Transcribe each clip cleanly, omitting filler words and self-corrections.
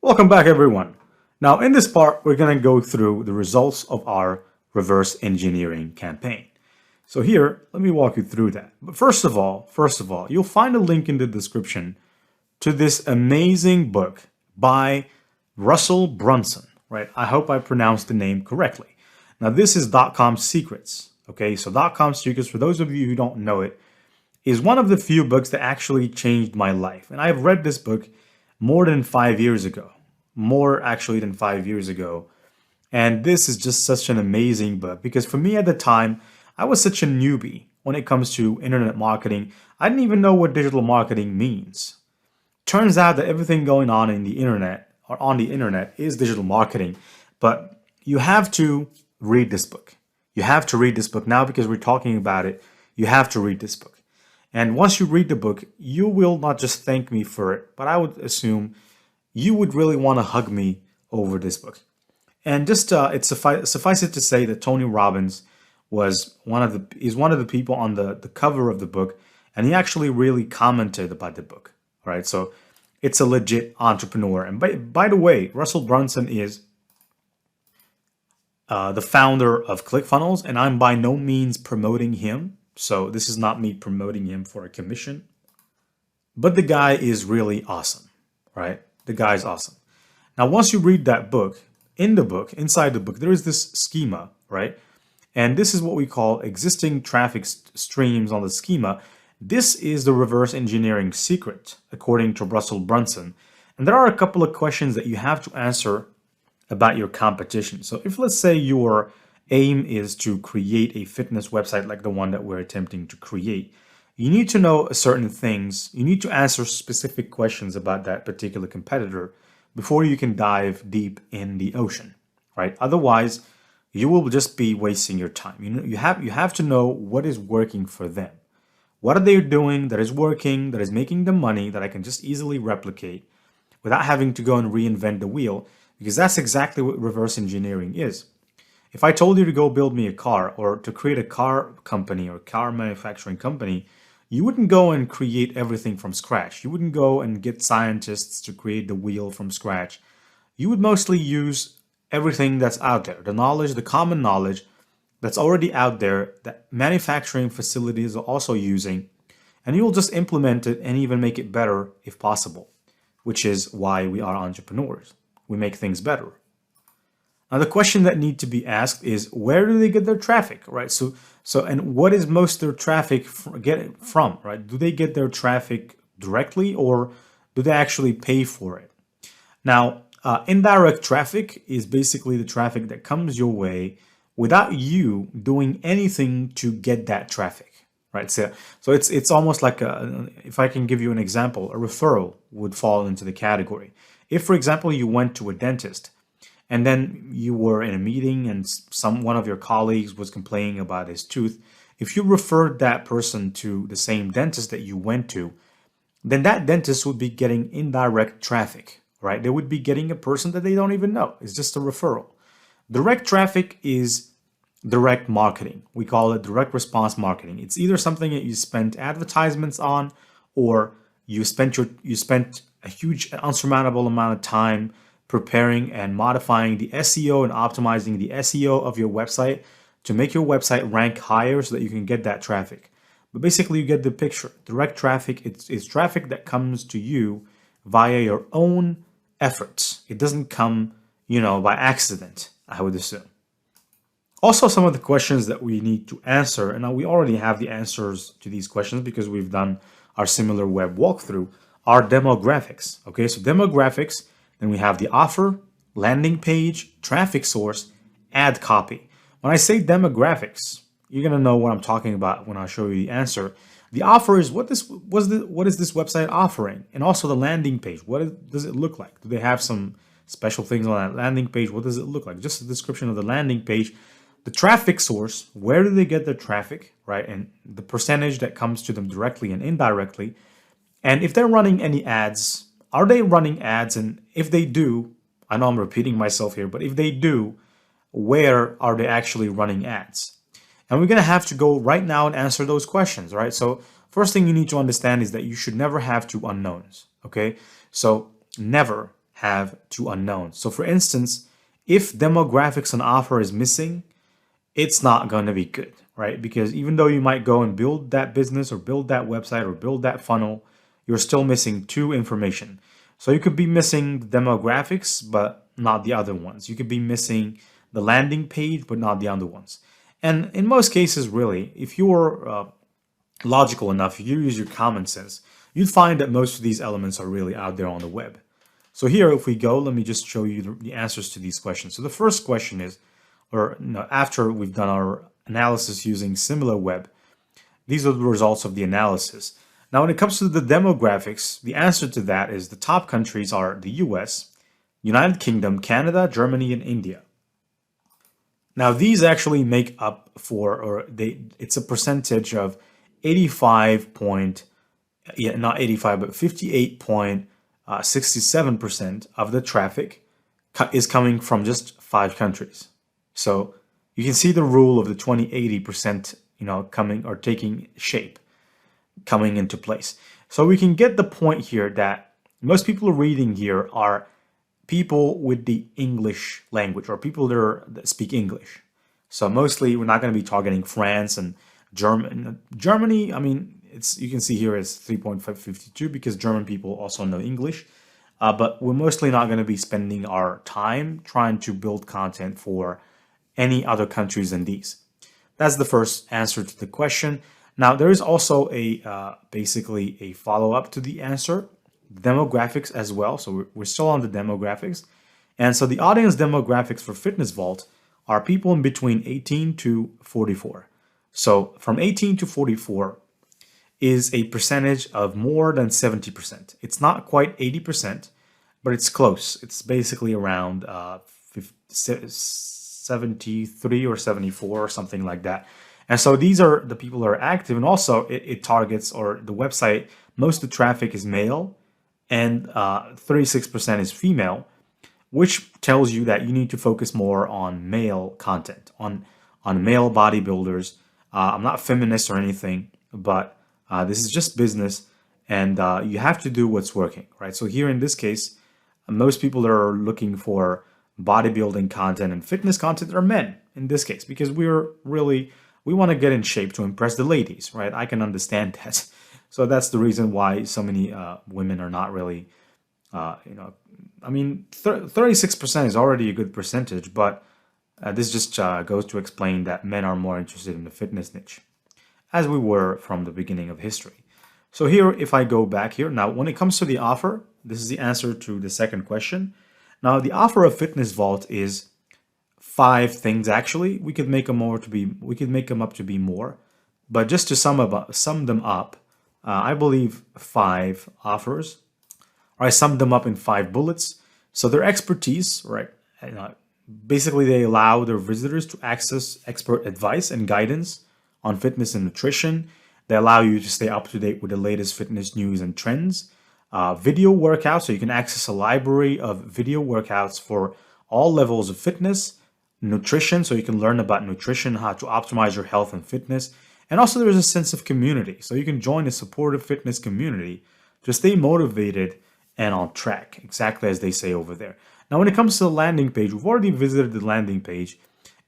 Welcome back, everyone. Now, in this part, we're going to go through the results of our reverse engineering campaign. So here, let me walk you through that. But first of all, you'll find a link in the description to this amazing book by Russell Brunson, right? I hope I pronounced the name correctly. Now, this is .com Secrets, okay? So .com Secrets, for those of you who don't know it, is one of the few books that actually changed my life. And I've read this book more than 5 years ago, more actually than 5 years ago. And this is just such an amazing book because for me at the time, I was such a newbie when it comes to internet marketing. I didn't even know what digital marketing means. Turns out that everything going on in the internet or on the internet is digital marketing, but you have to read this book. You have to read this book now because we're talking about it. You have to read this book. And once you read the book, you will not just thank me for it, but I would assume you would really want to hug me over this book. And just suffice it to say that Tony Robbins is one of the people on the cover of the book, and he actually really commented about the book. All right, so it's a legit entrepreneur. And by the way, Russell Brunson is the founder of ClickFunnels, and I'm by no means promoting him. So this is not me promoting him for a commission, but the guy is really awesome, right? The guy's awesome. Now, once you read that book, inside the book, there is this schema, right? And this is what we call existing traffic streams on the schema. This is the reverse engineering secret, according to Russell Brunson. And there are a couple of questions that you have to answer about your competition. So if, let's say, your aim is to create a fitness website like the one that we're attempting to create, you need to know certain things. You need to answer specific questions about that particular competitor before you can dive deep in the ocean, right? Otherwise, you will just be wasting your time. You have to know what is working for them. What are they doing that is working, that is making them money, that I can just easily replicate without having to go and reinvent the wheel, because that's exactly what reverse engineering is. If I told you to go build me a car or to create a car company or car manufacturing company, you wouldn't go and create everything from scratch. You wouldn't go and get scientists to create the wheel from scratch. You would mostly use everything that's out there, the knowledge, the common knowledge that's already out there that manufacturing facilities are also using, and you'll just implement it and even make it better if possible, which is why we are entrepreneurs. We make things better. Now, the question that need to be asked is, where do they get their traffic, right? And what is most their traffic get from, right? Do they get their traffic directly or do they actually pay for it? Now, indirect traffic is basically the traffic that comes your way without you doing anything to get that traffic, right? So it's almost like if I can give you an example, a referral would fall into the category. If, for example, you went to a dentist, and then you were in a meeting and one of your colleagues was complaining about his tooth, if you referred that person to the same dentist that you went to, then that dentist would be getting indirect traffic, right? They would be getting a person that they don't even know. It's just a referral. Direct traffic is direct marketing. We call it direct response marketing. It's either something that you spent advertisements on, or you spent a huge unsurmountable amount of time preparing and modifying the SEO and optimizing the SEO of your website to make your website rank higher so that you can get that traffic. But basically, you get the picture. Direct traffic is traffic that comes to you via your own efforts. It doesn't come, by accident, I would assume. Also, some of the questions that we need to answer, and we already have the answers to these questions because we've done our similar web walkthrough, are demographics. Okay, so demographics. Then we have the offer, landing page, traffic source, ad copy. When I say demographics, you're going to know what I'm talking about when I show you the answer. The offer is what is this website offering? And also the landing page. Does it look like? Do they have some special things on that landing page? What does it look like? Just a description of the landing page. The traffic source, where do they get their traffic, right? And the percentage that comes to them directly and indirectly. And if they're running any ads, are they running ads? And if they do, I know I'm repeating myself here, but if they do, where are they actually running ads? And we're going to have to go right now and answer those questions, right? So first thing you need to understand is that you should never have two unknowns, okay? So never have to unknown. So for instance, if demographics on offer is missing, it's not going to be good, right? Because even though you might go and build that business or build that website or build that funnel, you're still missing two information. So you could be missing the demographics, but not the other ones. You could be missing the landing page, but not the other ones. And in most cases, really, if you're logical enough, if you use your common sense, you'd find that most of these elements are really out there on the web. So here, if we go, let me just show you the answers to these questions. So the first question is, or after we've done our analysis using SimilarWeb, these are the results of the analysis. Now, when it comes to the demographics, the answer to that is the top countries are the US, United Kingdom, Canada, Germany, and India. Now, these actually make up for, or it's a percentage of 85 point, yeah, not 85, but 58.67% of the traffic is coming from just 5 countries. So you can see the rule of the 20-80%, coming or taking shape, coming into place. So we can get the point here that most people reading here are people with the English language or people that speak English. So mostly we're not going to be targeting France and Germany. I mean, you can see here is 3.552 because German people also know English. But we're mostly not going to be spending our time trying to build content for any other countries than these. That's the first answer to the question. Now, there is also basically a follow-up to the answer, demographics as well. So we're still on the demographics. And so the audience demographics for Fitness Vault are people in between 18 to 44. So from 18 to 44 is a percentage of more than 70%. It's not quite 80%, but it's close. It's basically around 73 or 74 or something like that. And so these are the people that are active. And also it targets, or the website, most of the traffic is male and 36% is female, which tells you that you need to focus more on male content, on male bodybuilders. I'm not feminist or anything, but this is just business, and you have to do what's working, right? So here in this case, most people that are looking for bodybuilding content and fitness content are men in this case, because we want to get in shape to impress the ladies, right? I can understand that. So that's the reason why so many women are not really, I mean, 36% is already a good percentage, but this just goes to explain that men are more interested in the fitness niche, as we were from the beginning of history. So here, if I go back here, now when it comes to the offer, this is the answer to the second question. Now, the offer of Fitness Vault is 5 things. Actually, we could make them up to be more, but just to sum them up, I believe 5 offers. I summed them up in 5 bullets. So their expertise, right? Basically, they allow their visitors to access expert advice and guidance on fitness and nutrition. They allow you to stay up to date with the latest fitness news and trends. Video workouts, so you can access a library of video workouts for all levels of fitness. Nutrition, so you can learn about nutrition, how to optimize your health and fitness. And also there's a sense of community, so you can join a supportive fitness community to stay motivated and on track, exactly as they say over there. Now, when it comes to the landing page, we've already visited the landing page.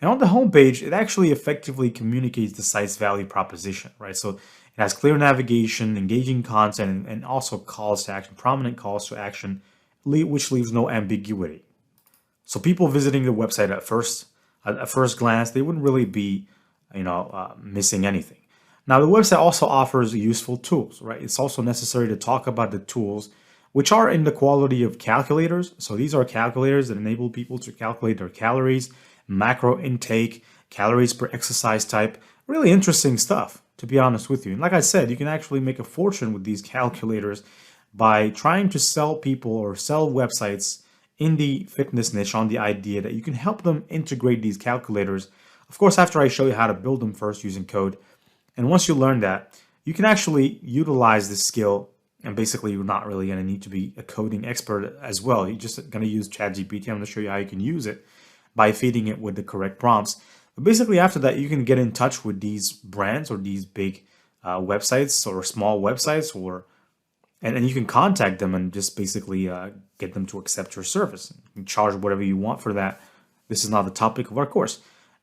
And on the home page, it actually effectively communicates the site's value proposition, right? So it has clear navigation, engaging content, and also calls to action, prominent calls to action, which leaves no ambiguity. So people visiting the website at first glance, they wouldn't really be, missing anything. Now, the website also offers useful tools, right? It's also necessary to talk about the tools, which are in the quality of calculators. So these are calculators that enable people to calculate their calories, macro intake, calories per exercise type. Really interesting stuff, to be honest with you. And like I said, you can actually make a fortune with these calculators by trying to sell people or sell websites in the fitness niche on the idea that you can help them integrate these calculators. Of course, after I show you how to build them first using code. And once you learn that, you can actually utilize this skill. And basically, you're not really going to need to be a coding expert as well. You're just going to use ChatGPT. I'm going to show you how you can use it by feeding it with the correct prompts. But basically, after that, you can get in touch with these brands or these big websites or small websites or and you can contact them and just basically get them to accept your service. You can charge whatever you want for that. This is not the topic of our course.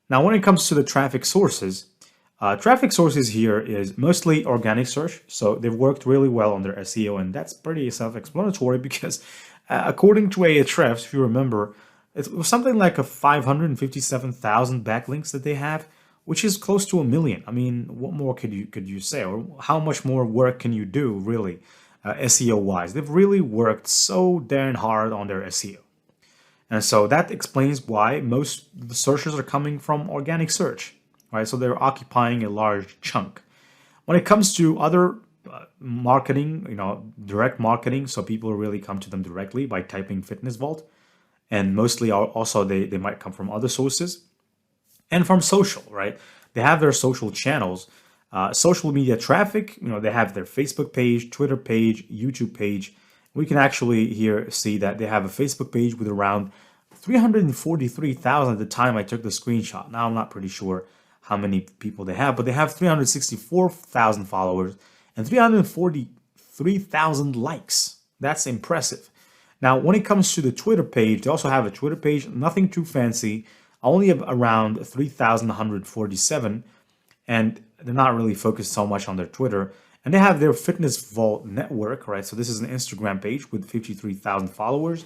Now, when it comes to the traffic sources here is mostly organic search. So they've worked really well on their SEO, and that's pretty self-explanatory because according to Ahrefs, if you remember, it was something like a 557,000 backlinks that they have, which is close to 1 million. I mean, what more could you say, or how much more work can you do, really, SEO-wise? They've really worked so darn hard on their SEO. And so that explains why most of the searches are coming from organic search, right? So they're occupying a large chunk. When it comes to other marketing, direct marketing, so people really come to them directly by typing Fitness Vault, and mostly also they might come from other sources and from social, right? They have their social channels, social media traffic. They have their Facebook page, Twitter page, YouTube page. We can actually here see that they have a Facebook page with around 343,000 at the time I took the screenshot. Now I'm not pretty sure how many people they have, but they have 364,000 followers and 343,000 likes. That's impressive. Now, when it comes to the Twitter page, they also have a Twitter page, nothing too fancy, only around 3,147, and they're not really focused so much on their Twitter. And they have their Fitness Vault network, right? So this is an Instagram page with 53,000 followers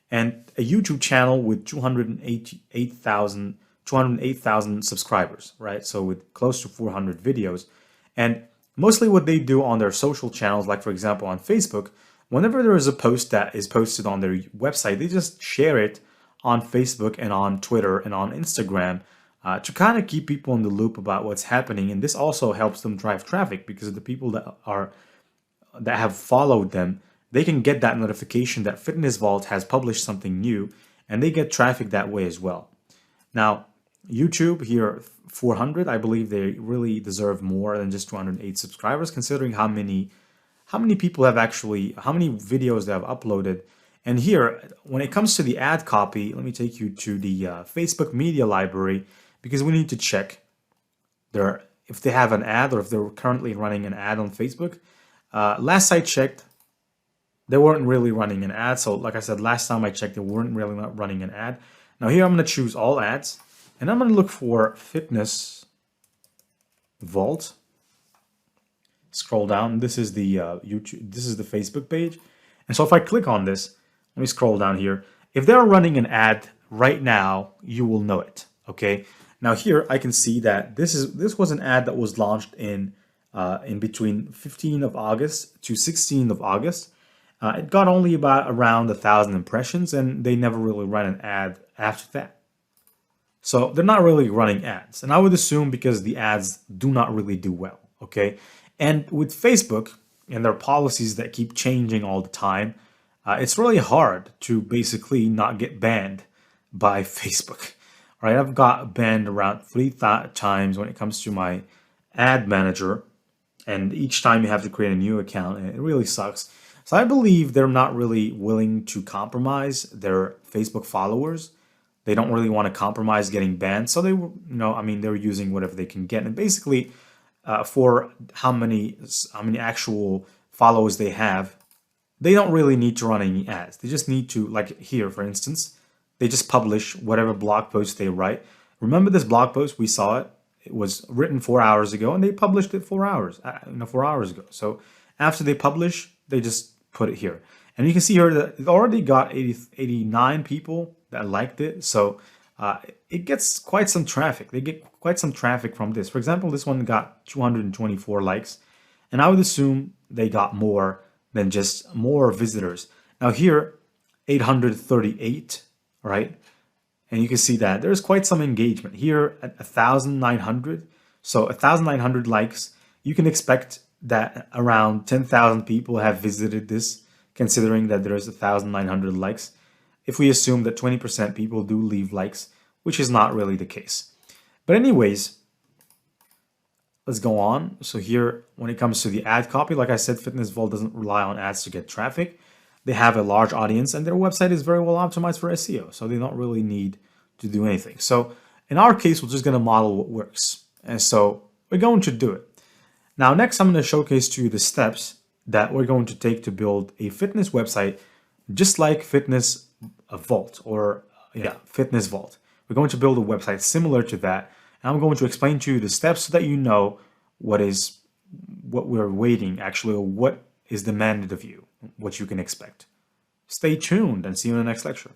and a YouTube channel with 208,000 subscribers, right? So with close to 400 videos. And mostly what they do on their social channels, like for example on Facebook, whenever there is a post that is posted on their website, they just share it on Facebook and on Twitter and on Instagram to kind of keep people in the loop about what's happening. And this also helps them drive traffic because the people that have followed them, they can get that notification that Fitness Vault has published something new, and they get traffic that way as well. Now, YouTube here, 400, I believe they really deserve more than just 208 subscribers, considering how many people have actually, how many videos they have uploaded. And here, when it comes to the ad copy, let me take you to the Facebook media library, because we need to check if they have an ad or if they're currently running an ad on Facebook. Last I checked, they weren't really running an ad. So like I said, last time I checked, they weren't really not running an ad. Now here I'm going to choose all ads, and I'm going to look for Fitness Vault. Scroll down. This is the YouTube. This is the Facebook page. And so if I click on this, let me scroll down here. If they're running an ad right now, you will know it. Okay. Now here I can see that this was an ad that was launched in between 15th of August to 16th of August. It got only about around 1,000 impressions, and they never really ran an ad after that. So they're not really running ads, and I would assume because the ads do not really do well. Okay. And with Facebook and their policies that keep changing all the time, it's really hard to basically not get banned by Facebook. All right, I've got banned around 3 times when it comes to my ad manager, and each time you have to create a new account, and it really sucks. So I believe they're not really willing to compromise their Facebook followers. They don't really want to compromise getting banned, so they, they're using whatever they can get, and basically. For how many actual followers they have, they don't really need to run any ads. They just need to, like here, for instance, they just publish whatever blog post they write. Remember this blog post? We saw it. It was written 4 hours ago, and they published it 4 hours, 4 hours ago. So after they publish, they just put it here. And you can see here that it already got 89 people that liked it. So it gets quite some traffic. They get quite some traffic from this. For example, this one got 224 likes, and I would assume they got more than just more visitors. Now here, 838, right? And you can see that there's quite some engagement. Here at 1,900, so 1,900 likes, you can expect that around 10,000 people have visited this, considering that there's 1,900 likes. If we assume that 20% people do leave likes, which is not really the case. But anyways, let's go on. So here, when it comes to the ad copy, like I said, Fitness Vault doesn't rely on ads to get traffic. They have a large audience, and their website is very well optimized for SEO, so they don't really need to do anything. So in our case, we're just going to model what works. And so we're going to do it. Now, next, I'm going to showcase to you the steps that we're going to take to build a fitness website, just like Fitness Vault or Fitness Vault. We're going to build a website similar to that. And I'm going to explain to you the steps so that you know what we're waiting actually, or what is demanded of you, what you can expect. Stay tuned and see you in the next lecture.